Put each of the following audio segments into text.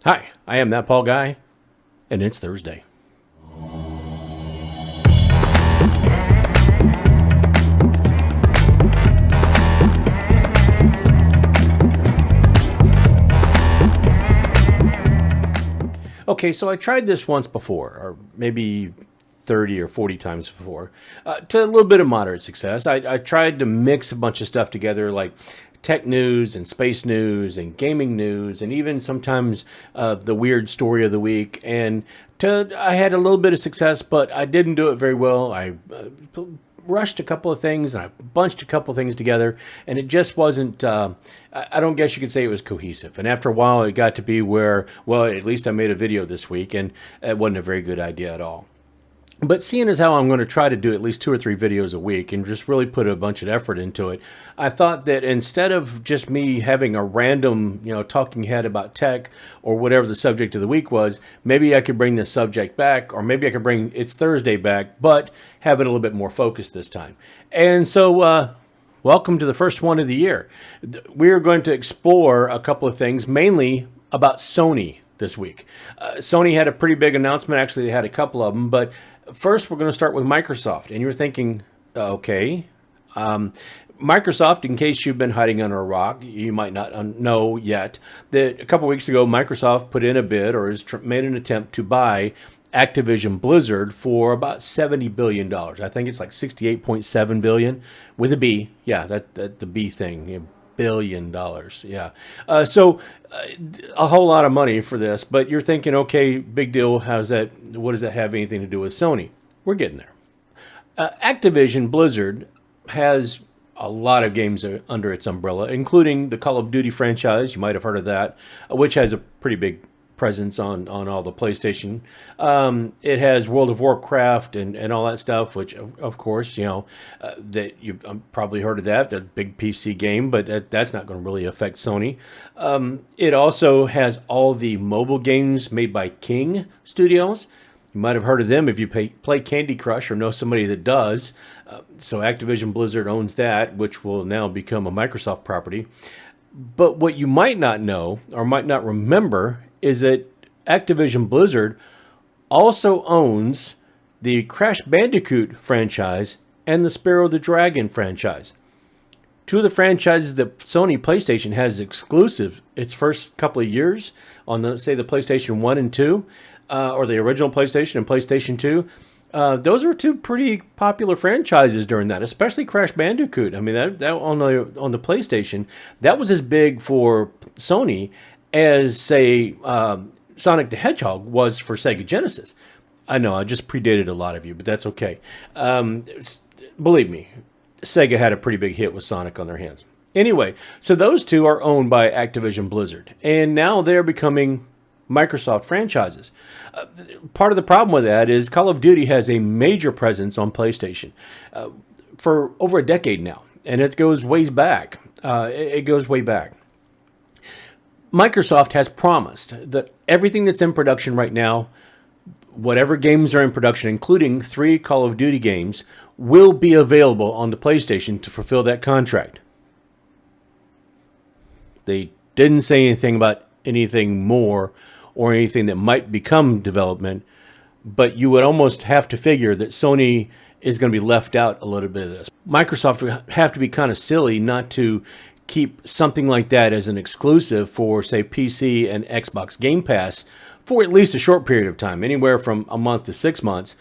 Hi, I am that Paul guy, and it's Thursday. Okay, so I tried this once before, or maybe 30 or 40 times before, to a little bit of moderate success. I tried to mix a bunch of stuff together, like tech news and space news and gaming news, and even sometimes the weird story of the week. And I had a little bit of success, but I didn't do it very well. I rushed a couple of things and I bunched a couple of things together, and it just wasn't. I don't guess you could say it was cohesive. And after a while, it got to be where, well, at least I made a video this week, and it wasn't a very good idea at all. But seeing as how I'm going to try to do at least 2 or 3 videos a week and just really put a bunch of effort into it, I thought that instead of just me having a random, talking head about tech or whatever the subject of the week was, maybe I could bring the subject back, or maybe I could bring It's Thursday back, but have it a little bit more focused this time. And so, welcome to the first one of the year. We're going to explore a couple of things, mainly about Sony this week. Sony had a pretty big announcement. Actually, they had a couple of them, but first, we're going to start with Microsoft. And you're thinking, okay, Microsoft, in case you've been hiding under a rock, you might not know yet, that a couple weeks ago, Microsoft put in a bid or has made an attempt to buy Activision Blizzard for about $70 billion. I think it's like $68.7 billion with a B. Yeah, that the B thing. $1 billion. Yeah. So a whole lot of money for this, but you're thinking, okay, big deal. What does that have anything to do with Sony? We're getting there. Activision Blizzard has a lot of games under its umbrella, including the Call of Duty franchise. You might have heard of that, which has a pretty big presence on all the PlayStation. It has World of Warcraft and all that stuff, which of course, that you've probably heard of that. The big PC game, but that's not going to really affect Sony. It also has all the mobile games made by King Studios. You might have heard of them if you play Candy Crush or know somebody that does. So Activision Blizzard owns that, which will now become a Microsoft property. But what you might not know or might not remember is that Activision Blizzard also owns the Crash Bandicoot franchise and the Spyro the Dragon franchise. Two of the franchises that Sony PlayStation has exclusive its first couple of years on the PlayStation 1 and 2, or the original PlayStation and PlayStation 2. Those are two pretty popular franchises during that, especially Crash Bandicoot. I mean, that on the PlayStation, that was as big for Sony as, say, Sonic the Hedgehog was for Sega Genesis. I know, I just predated a lot of you, but that's okay. Believe me, Sega had a pretty big hit with Sonic on their hands. Anyway, so those two are owned by Activision Blizzard, and now they're becoming Microsoft franchises. Part of the problem with that is Call of Duty has a major presence on PlayStation for over a decade now, and it goes ways back. It goes way back. Microsoft has promised that everything that's in production right now, whatever games are in production, including 3 Call of Duty games, will be available on the PlayStation to fulfill that contract. They didn't say anything about anything more or anything that might become development, but you would almost have to figure that Sony is going to be left out a little bit of this. Microsoft would have to be kind of silly not to keep something like that as an exclusive for, say, PC and Xbox Game Pass for at least a short period of time, anywhere from a month to 6 months.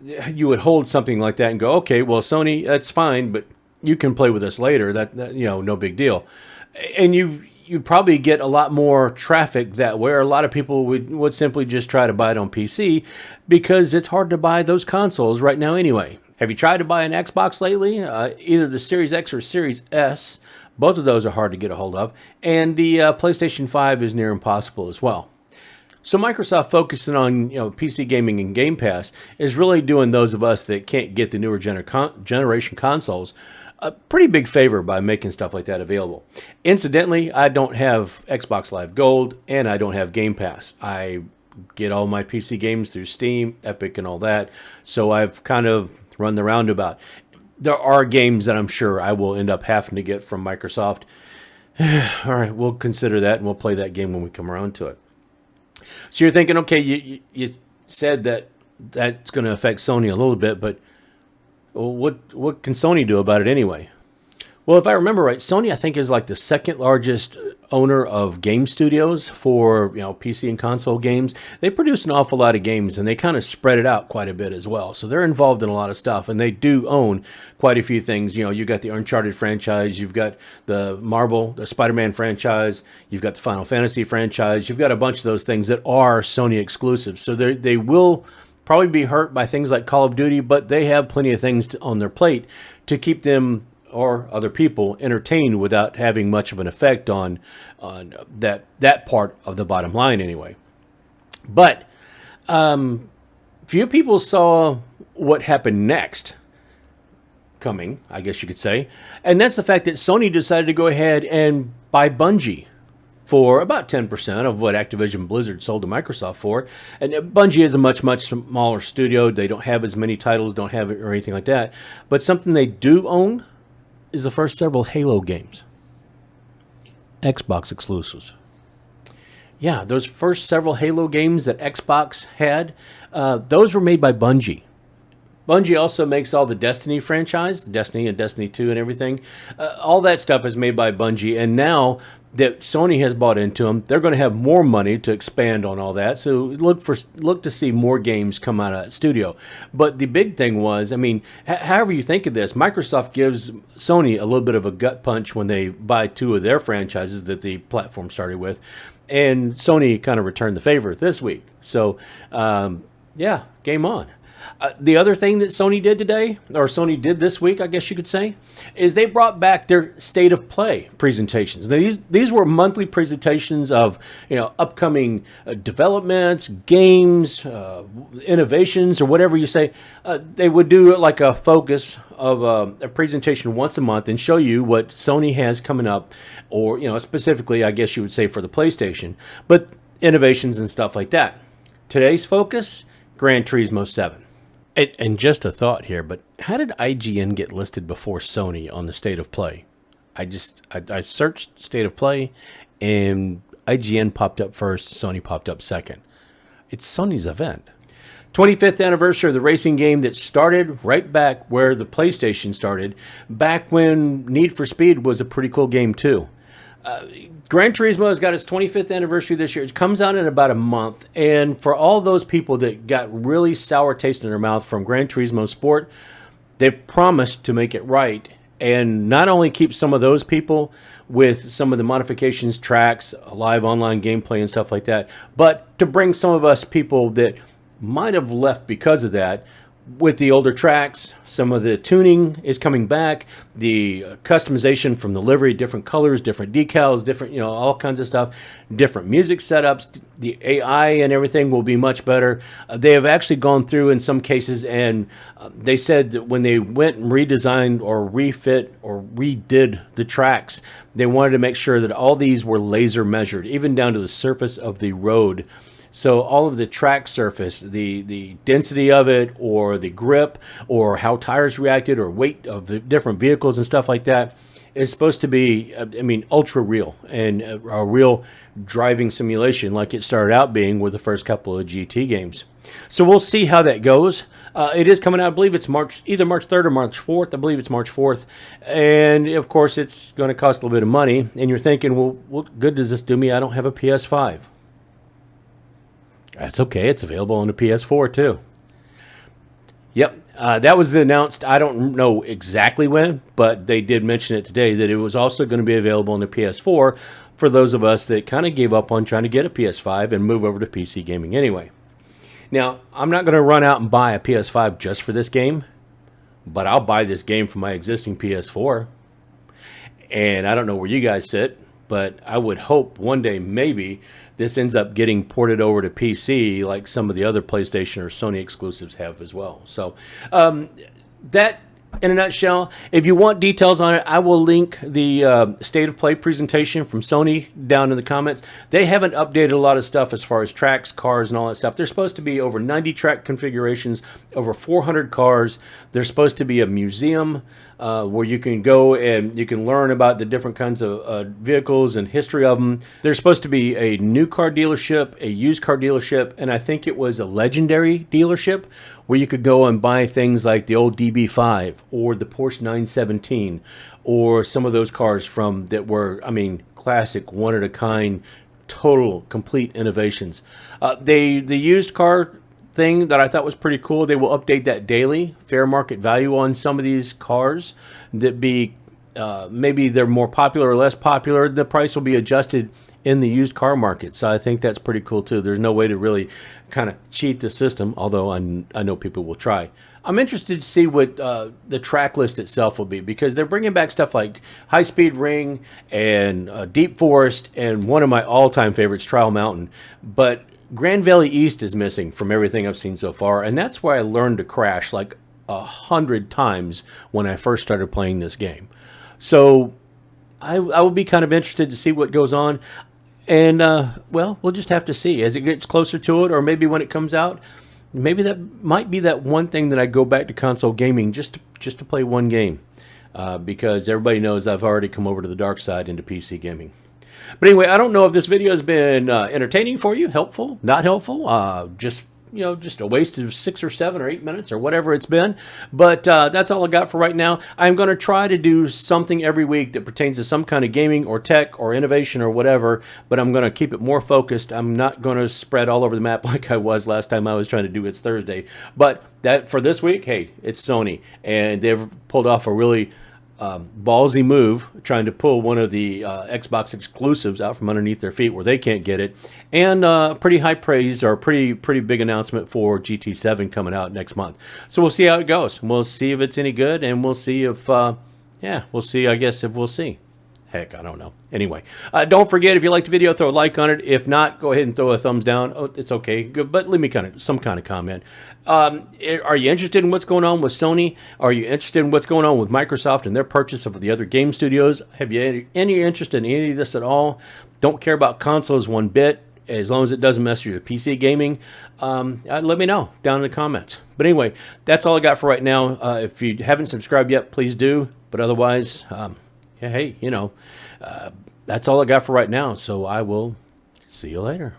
You would hold something like that and go, okay, well, Sony, that's fine, but you can play with us later. That no big deal. And you probably get a lot more traffic that way. Or a lot of people would simply just try to buy it on PC because it's hard to buy those consoles right now anyway. Have you tried to buy an Xbox lately? Either the Series X or Series S. Both of those are hard to get a hold of. And the PlayStation 5 is near impossible as well. So Microsoft focusing on PC gaming and Game Pass is really doing those of us that can't get the newer generation consoles a pretty big favor by making stuff like that available. Incidentally, I don't have Xbox Live Gold and I don't have Game Pass. I get all my PC games through Steam, Epic, and all that. So I've kind of run the roundabout. There are games that I'm sure I will end up having to get from Microsoft. All right, we'll consider that and we'll play that game when we come around to it. So you're thinking, okay, you said that that's going to affect Sony a little bit, but what can Sony do about it anyway? Well, if I remember right, Sony I think is like the second largest owner of game studios for PC and console games. They produce an awful lot of games, and they kind of spread it out quite a bit as well. So they're involved in a lot of stuff, and they do own quite a few things. You got the Uncharted franchise, you've got the Spider-Man franchise, you've got the Final Fantasy franchise, you've got a bunch of those things that are Sony exclusives. So they will probably be hurt by things like Call of Duty, but they have plenty of things on their plate to keep them or other people entertained without having much of an effect on that part of the bottom line anyway. But few people saw what happened next coming, I guess you could say, and that's the fact that Sony decided to go ahead and buy Bungie for about 10% of what Activision Blizzard sold to Microsoft for. And Bungie is a much smaller studio. They don't have as many titles, don't have it or anything like that. But something they do own is the first several Halo games. Xbox exclusives. Yeah, those first several Halo games that Xbox had, those were made by Bungie. Bungie also makes all the Destiny franchise, Destiny and Destiny 2 and everything. All that stuff is made by Bungie, and now that Sony has bought into them, they're going to have more money to expand on all that. So look to see more games come out of that studio. But the big thing was, however you think of this, Microsoft gives Sony a little bit of a gut punch when they buy two of their franchises that the platform started with, and Sony kind of returned the favor this week. So, yeah, game on. The other thing that Sony did today, or Sony did this week, I guess you could say, is they brought back their State of Play presentations. Now, these were monthly presentations of upcoming developments, games, innovations, or whatever you say. They would do like a focus of a presentation once a month and show you what Sony has coming up, or specifically, I guess you would say for the PlayStation, but innovations and stuff like that. Today's focus, Gran Turismo 7. And just a thought here, but how did IGN get listed before Sony on the State of Play? I searched State of Play, and IGN popped up first, Sony popped up second. It's Sony's event. 25th anniversary of the racing game that started right back where the PlayStation started, back when Need for Speed was a pretty cool game too. Gran Turismo has got its 25th anniversary this year. It comes out in about a month. And for all those people that got really sour taste in their mouth from Gran Turismo Sport, they've promised to make it right. And not only keep some of those people with some of the modifications, tracks, live online gameplay and stuff like that, but to bring some of us people that might have left because of that with the older tracks. Some of the tuning is coming back, the customization from the livery, different colors, different decals, different, all kinds of stuff, different music setups, the AI and everything will be much better. They have actually gone through in some cases, and they said that when they went and redesigned or refit or redid the tracks, they wanted to make sure that all these were laser measured, even down to the surface of the road. So all of the track surface, the density of it, or the grip, or how tires reacted, or weight of the different vehicles and stuff like that, is supposed to be, ultra real and a real driving simulation like it started out being with the first couple of GT games. So we'll see how that goes. It is coming out, I believe it's either March 3rd or March 4th. I believe it's March 4th. And, of course, it's going to cost a little bit of money. And you're thinking, well, what good does this do me? I don't have a PS5. That's okay. It's available on the PS4 too. Yep. That was announced. I don't know exactly when, but they did mention it today that it was also going to be available on the PS4 for those of us that kind of gave up on trying to get a PS5 and move over to PC gaming anyway. Now, I'm not going to run out and buy a PS5 just for this game, but I'll buy this game for my existing PS4. And I don't know where you guys sit, but I would hope one day maybe this ends up getting ported over to PC like some of the other PlayStation or Sony exclusives have as well. So that, in a nutshell, if you want details on it, I will link the State of Play presentation from Sony down in the comments. They haven't updated a lot of stuff as far as tracks, cars, and all that stuff. There's supposed to be over 90 track configurations, over 400 cars. There's supposed to be a museum where you can go and you can learn about the different kinds of vehicles and history of them. There's supposed to be a new car dealership, a used car dealership, and I think it was a legendary dealership where you could go and buy things like the old DB5 or the Porsche 917 or some of those cars from that were, I mean, classic, one of a kind, total, complete innovations. The used car thing that I thought was pretty cool, they will update that daily, fair market value on some of these cars that be, maybe they're more popular or less popular. The price will be adjusted in the used car market. So I think that's pretty cool too. There's no way to really kind of cheat the system, although I know people will try. I'm interested to see what the track list itself will be, because they're bringing back stuff like High Speed Ring and Deep Forest and one of my all-time favorites, Trial Mountain. But Grand Valley East is missing from everything I've seen so far, and that's where I learned to crash like 100 times when I first started playing this game. So I will be kind of interested to see what goes on. And, well, we'll just have to see as it gets closer to it, or maybe when it comes out. Maybe that might be that one thing that I go back to console gaming just to play one game, because everybody knows I've already come over to the dark side into PC gaming. But anyway, I don't know if this video has been entertaining for you, helpful, not helpful, just a waste of 6 or 7 or 8 minutes or whatever it's been. But that's all I got for right now. I'm going to try to do something every week that pertains to some kind of gaming or tech or innovation or whatever, but I'm going to keep it more focused. I'm not going to spread all over the map like I was last time I was trying to do It's Thursday. But that for this week, hey, it's Sony, and they've pulled off a really ballsy move, trying to pull one of the Xbox exclusives out from underneath their feet where they can't get it, and pretty high praise, or pretty big announcement for GT7 coming out next month. So we'll see how it goes. We'll see if it's any good, and we'll see if we'll see. I guess if we'll see. Heck, I don't know. Anyway, don't forget, if you liked the video, throw a like on it. If not, go ahead and throw a thumbs down. Oh, it's okay, good, but leave me some kind of comment. Are you interested in what's going on with Sony? Are you interested in what's going on with Microsoft and their purchase of the other game studios? Have you any interest in any of this at all? Don't care about consoles one bit, as long as it doesn't mess with your PC gaming. Let me know down in the comments. But anyway, that's all I got for right now. If you haven't subscribed yet, please do. But otherwise, hey, that's all I got for right now. So I will see you later.